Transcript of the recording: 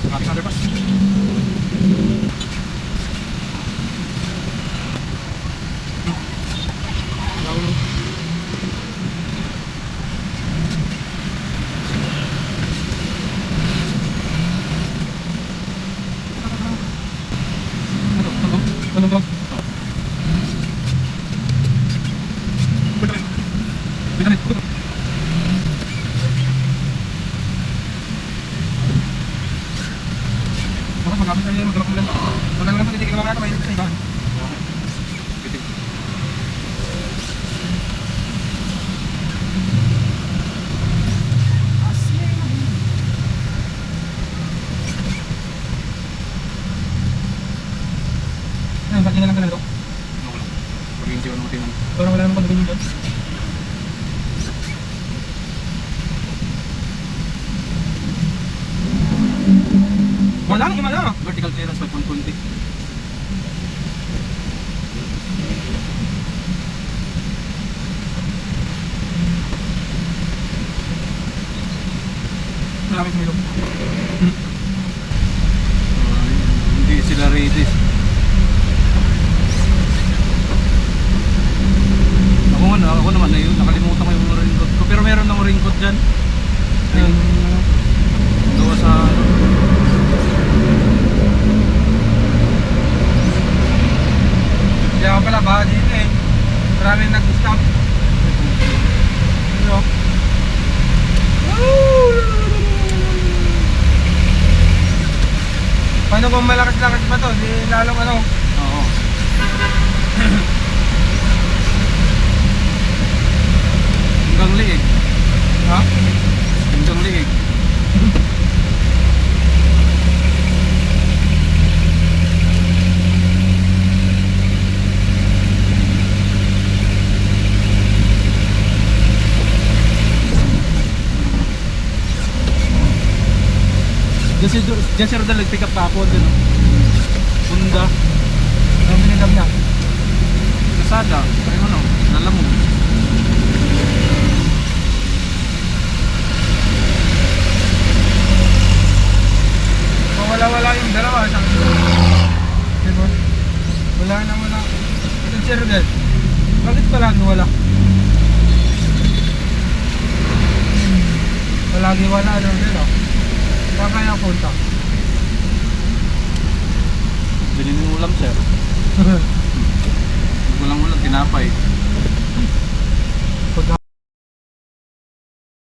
Ating underpass. Ano ba? Magamit na yung magulong ulan. Wala naman titigil naman natin, may sa ibahan. Ayun, pati na lang ka na ito. Wala. Pag-hindi ko naman tingnan. Parang wala naman pag-gulong doon. Wala, wala. Vertical clearance 5.20. Malapit sa ilog. Hindi sila ready. Ako naman na yun, nakalimutan ko yung raincoat ko. Pero meron ng raincoat dyan. Ayun. Gawa sa Kaya ako pala ba dito eh. Maraming nag-stop. Ano? Paano kung malakas-lakas pa to? Di lalong ano? oo. Hanggang liig. Ha? Hanggang liig. Diyan si Rodel nag-pick up kapon din. Bunda. Ano binigam niya? Kasada. Ayun ano. Lalamog. Kung wala-wala yung dalawa, isang diba? Wala na wala. Ito si Rodel. Bakit palagi wala? Palagi wala Rodel oh. Saan kaya punta? Bili ng ulam sir. Walang ulam, tinapay.